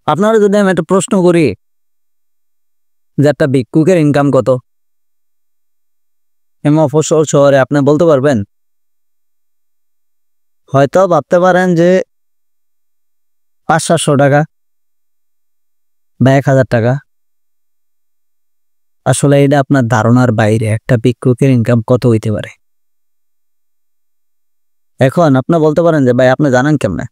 আপনারা যদি আমি একটা প্রশ্ন করি যে একটা ভিক্ষুকের ইনকাম কত মফস্বল শহরে, আপনি বলতে পারবেন? হয়তো ভাবতে পারেন যে 500-700 টাকা বা 1000 টাকা। আসলে এটা আপনার ধারণার বাইরে একটা ভিক্ষুকের ইনকাম কত হইতে পারে। এখন আপনি বলতে পারেন যে ভাই আপনি জানেন কেমনে?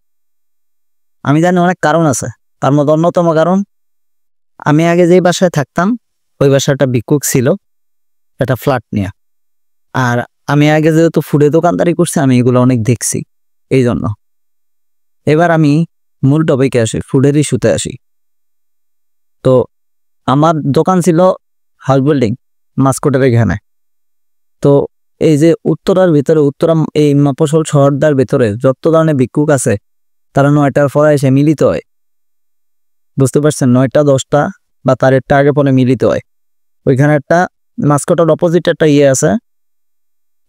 আমি জানি অনেক কারণ আছে। তার মধ্যে অন্যতম কারণ, আমি আগে যেই বাসায় থাকতাম ওই বাসাটা ভিক্ষুক ছিল, একটা ফ্ল্যাট নিয়ে। আর আমি আগে যেহেতু ফুডে দোকানদারি করছি, আমি এগুলো অনেক দেখছি, এই জন্য। এবার আমি মূল টপিকে আসি, ফুডের ইস্যুতে আসি। তো আমার দোকান ছিল হাউস বিল্ডিং মাস্কটের এখানে। তো এই যে উত্তরার ভিতরে, উত্তরা এই মফস্বল শহরটার ভিতরে যত ধরনের ভিক্ষুক আছে তারা 9টার পরে এসে মিলিত হয়। বুঝতে পারছেন? 9টা 10টা বা তার একটা আগে পরে মিলিত হয়। ওইখানে একটা মাস্কটের অপোজিট একটা ইয়ে আছে,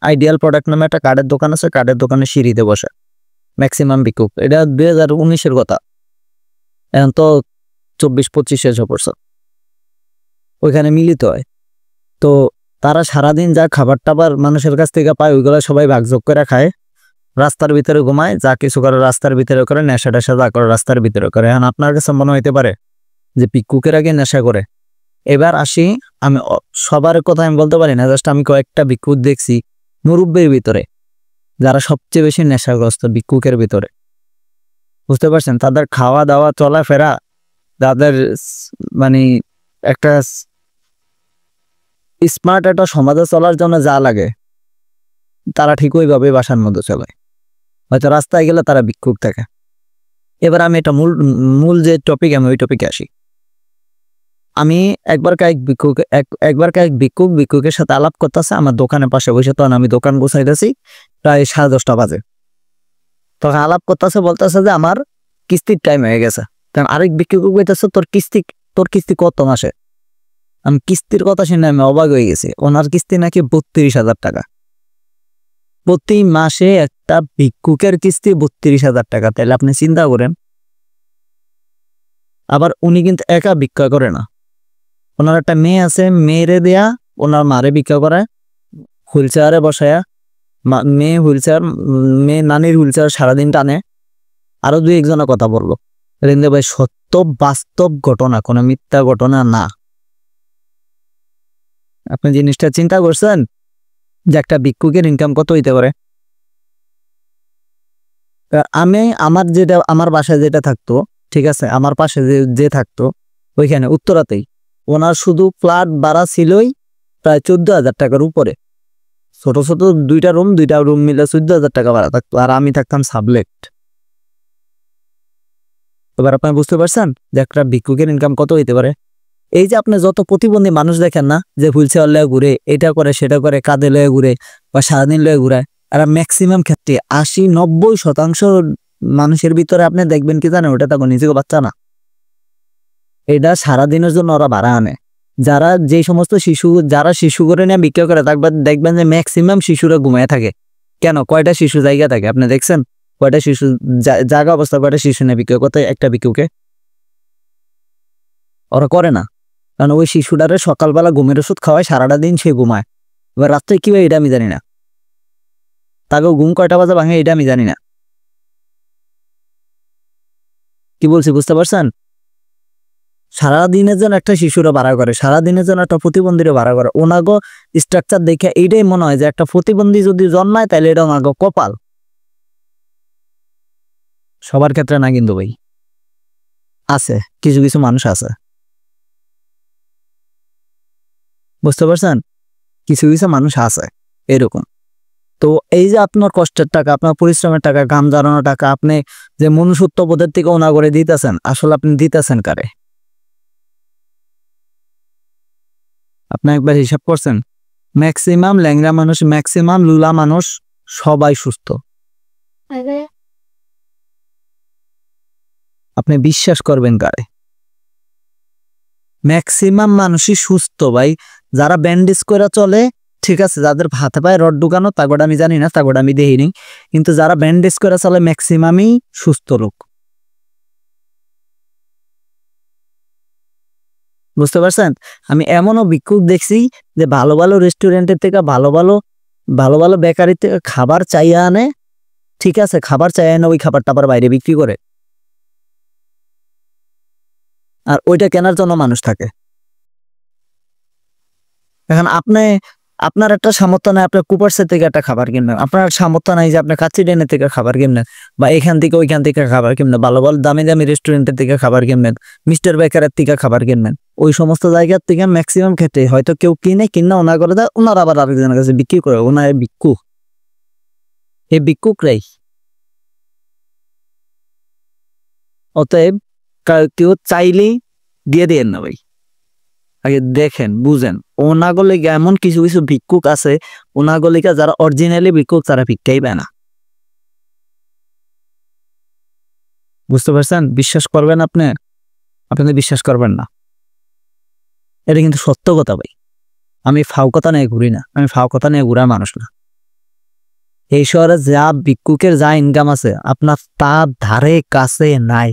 আইডিয়াল প্রোডাক্ট নামে একটা কার্ডের দোকান আছে। কার্ডের দোকানে সিঁড়িতে বসে ম্যাক্সিমাম ভিক্ষুক। এটা 2019-এর কথা, এখন তো 24-25 এসে পড়ছে। ওইখানে মিলিত হয়। তো তারা সারাদিন যা খাবার টাবার মানুষের কাছ থেকে পায় ওইগুলো সবাই ভাগযোগ করে খায়, রাস্তার ভিতরে ঘুমায়, যা কিছু করে রাস্তার ভিতরে করে, নেশা টেশা যা করে রাস্তার ভিতরে করে। এখন আপনার কাছে মনে হইতে পারে যে ভিক্ষুকের আগে নেশা করে। এবার আসি, আমি সবার কথা আমি বলতে পারি না, জাস্ট আমি কয়েকটা ভিক্ষুক দেখছি মুরব্বীর ভিতরে যারা সবচেয়ে বেশি নেশাগ্রস্ত ভিক্ষুকের ভিতরে। বুঝতে পারছেন? তাদের খাওয়া দাওয়া চলাফেরা, তাদের মানে একটা স্মার্ট একটা সমাজে চলার জন্য যা লাগে তারা ঠিক ওইভাবে বাসার মধ্যে চলে। হয়তো রাস্তায় গেলে তারা ভিক্ষুক থাকে। এবার আমি এটা মূল যে টপিক, আমি ওই টপিকে আসি। আমি একবার কয়েক ভিক্ষুকের সাথে আলাপ করতেছে আমার দোকানের পাশে বসে। তখন আমি দোকান গোছাইতেছি, প্রায় 10:30 বাজে। তখন আলাপ করতেছে, বলতেছে যে আমার কিস্তির টাইম হয়ে গেছে। তখন আরেক ভিক্ষুক বলতেছে তোর কিস্তি কত মাসে? আমি কিস্তির কথা শুনে আমি অবাক হয়ে গেছি। ওনার কিস্তি নাকি 32,000 টাকা প্রতি মাসে। একটা ভিক্ষুকের কিস্তি 32,000 টাকা, তাহলে আপনি চিন্তা করেন। আবার উনি কিন্তু একা ভিক্ষা করে না, ওনার একটা মেয়ে আছে, মেয়েরে দেয়া ওনার মারে ভিক্ষা করায়, হুইল চেয়ারে বসায়া। মেয়ে নানির হুইল চেয়ার সারাদিন টানে। আরো 2-1জনের কথা বললো। রেন্দে ভাই সত্য বাস্তব ঘটনা, কোনো মিথ্যা ঘটনা না। আপনি জিনিসটা চিন্তা করছেন যে একটা ভিক্ষুকের ইনকাম কত হইতে পারে? আমার বাসায় যেটা থাকতো, ঠিক আছে, আমার পাশে যে থাকতো ওইখানে উত্তরাতেই, ওনার শুধু ফ্ল্যাট ভাড়া ছিলই প্রায় 14,000 টাকার উপরে। ছোট ছোট দুইটা রুম মিলে 14,000 টাকা ভাড়া থাকতো, আর আমি থাকতাম সাবলেট। এবার আপনি বুঝতে পারছেন যে একটা ভিক্ষুকের ইনকাম কত হইতে পারে? এই যে আপনি যত প্রতিবন্ধী মানুষ দেখেন না, যে হুইল চেয়ার লয়ে ঘুরে, এটা করে সেটা করে, কাঁধে লয়ে ঘুরে বা সারাদিন লয়ে ঘুরায়, আর ম্যাক্সিমাম ক্ষেত্রে 80-90% মানুষের ভিতরে আপনি দেখবেন কি জানেন, ওটা তখন নিজেকে বাচ্চা না, এটা সারাদিনের জন্য ওরা ভাড়া আনে। যে সমস্ত যারা শিশু করে নিয়ে বিক্রি করে দেখবেন যে ম্যাক্সিমাম শিশুরা ঘুমায় থাকে। কেন? কয়টা শিশু জায়গা থাকে আপনি দেখছেন? কয়টা শিশু জায়গা অবস্থা, কয়টা শিশু নিয়ে বিক্রি করতে একটা ভিক্ষুকে? ওরা করে না, কারণ ওই শিশুটারে সকালবেলা ঘুমের ওষুধ খাওয়ায়, সারাটা দিন সে ঘুমায়। এবার রাত্রে কি হয় এটা আমি জানি না, তাকেও ঘুম কয়টা বাজে ভাঙে এটা আমি জানি না। কি বলছি বুঝতে পারছেন? সারাদিনের জন্য একটা শিশুরা ভাড়া করে, সারাদিনের জন্য একটা প্রতিবন্ধীরা ভাড়া করে। ওনাগো স্ট্রাকচার দেখে এইটাই মনে হয় যে একটা প্রতিবন্ধী যদি জন্মায় তাহলে এটা ওনাগো কপাল। সবার ক্ষেত্রে না কিন্তু ভাই, আছে কিছু কিছু মানুষ আছে। বুঝতে পারছেন? কিছু কিছু মানুষ আছে এরকম। তো এই যে আপনার কষ্টের টাকা, আপনার পরিশ্রমের টাকা, ঘাম ঝরানোর টাকা আপনি যে মনুষ্যত্ব বোধের থেকে ওনা করে দিতেছেন, আসলে আপনি দিতেছেন কারে? আপনি একবার হিসাব করছেন? ম্যাক্সিমাম ল্যাংড়া মানুষ, ম্যাক্সিমাম লুলা মানুষ সবাই সুস্থ। আপনি বিশ্বাস করবেন কারে? ম্যাক্সিমাম মানুষই সুস্থ ভাই। যারা ব্যান্ডেজ করে চলে, ঠিক আছে, যাদের হাতে পায়ে রড ঢুকানো তাগোটা আমি জানি না, তাগোটা আমি দেখিনি, কিন্তু যারা ব্যান্ডেজ করে চলে ম্যাক্সিমামই সুস্থ লোক। বুঝতে পারছেন? আমি এমনও ভিক্ষুক দেখছি যে ভালো ভালো রেস্টুরেন্টের থেকে ভালো ভালো বেকারির থেকে খাবার চাইয়া আনে, ঠিক আছে, খাবার চাইয়া এনে ওই খাবারটা আবার বাইরে বিক্রি করে, আর ওইটা কেনার জন্য মানুষ থাকে। এখন আপনার একটা সামর্থ্য নাই আপনি কুপার্সের থেকে একটা খাবার কিনবেন, আপনার সামর্থ্য নাই যে আপনি কাচ্চিডেনের থেকে খাবার কিনবেন, বা এখান থেকে ওইখান থেকে খাবার কিনবেন, ভালো ভালো দামি দামি রেস্টুরেন্টের থেকে খাবার কিনবেন, মিস্টার বেকারের থেকে খাবার কিনবেন। ওই সমস্ত জায়গার থেকে ম্যাক্সিমাম ক্ষেত্রে হয়তো কেউ কিনে ওনা করে দেয়, ওনার আবার আরেকজনের কাছে বিক্রি করে, ওনার ভিক্ষুক, এই ভিক্ষুকরাই। অতএব কেউ চাইলেই দিয়ে দিয়েন না ভাই, আগে দেখেন বুঝেন। ওনাগলিকা এমন কিছু কিছু ভিক্ষুক আছে, ওনাগলিকা যারা অরিজিনালি ভিক্ষুক তারা ভিক্ষাই পায় না। বুঝতে পারছেন? বিশ্বাস করবেন আপনি বিশ্বাস করবেন না, এটা কিন্তু সত্য কথা ভাই। আমি ফাও কথা নিয়ে ঘুরি না, আমি ফাও কথা নিয়ে ঘুরা মানুষ না। এই শহরে যা ভিক্ষুকের যা ইনকাম আছে আপনার তার ধারে কাছে নাই।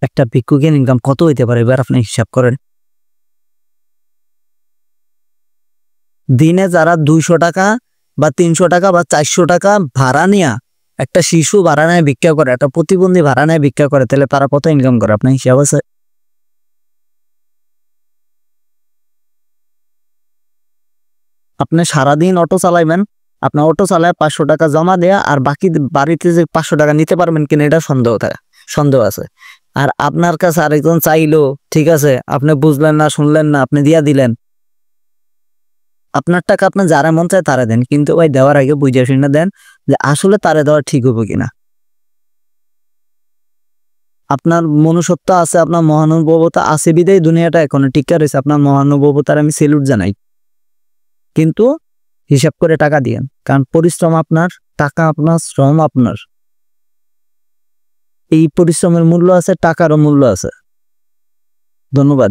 একটা ভিক্ষুকের ইনকাম কত হইতে পারে এবার আপনি হিসাব করেন। দিনে যারা 200 টাকা বা 300 টাকা বা 400 টাকা ভাড়া নিয়া, একটা শিশু ভাড়া নেয় ভিক্ষা করে, একটা প্রতিবন্ধী ভাড়া নেয় ভিক্ষা করে, তাহলে তারা কত ইনকাম করে আপনার হিসাব আছে? আপনি সারাদিন অটো চালাইবেন, আপনার অটো চালায় 500 টাকা জমা দেয়া, আর বাকি বাড়িতে যে 500 টাকা নিতে পারবেন কিনা এটা সন্দেহ আছে। আর আপনার কাছে আরেকজন চাইলো, ঠিক আছে, আপনি বুঝলেন না শুনলেন না, আপনি দিয়া দিলেন। আপনার টাকা আপনি যারা মন চায় তারা দেন, কিন্তু ভাই দেওয়ার আগে বুঝে শুনে দেন যে আসলে তারা দেওয়া ঠিক হবে কিনা। আপনার মনুষ্যত্ব আছে, আপনার মহানুভবতা আছে বিদায় দুনিয়াটা এখনো টিকে রয়েছে, আপনার মহানুভবতার আমি সেলুট জানাই। কিন্তু হিসাব করে টাকা দিয়েন, কারণ পরিশ্রম আপনার, টাকা আপনার, শ্রম আপনার। এই পরিশ্রমের মূল্য আছে, টাকারও মূল্য আছে। ধন্যবাদ।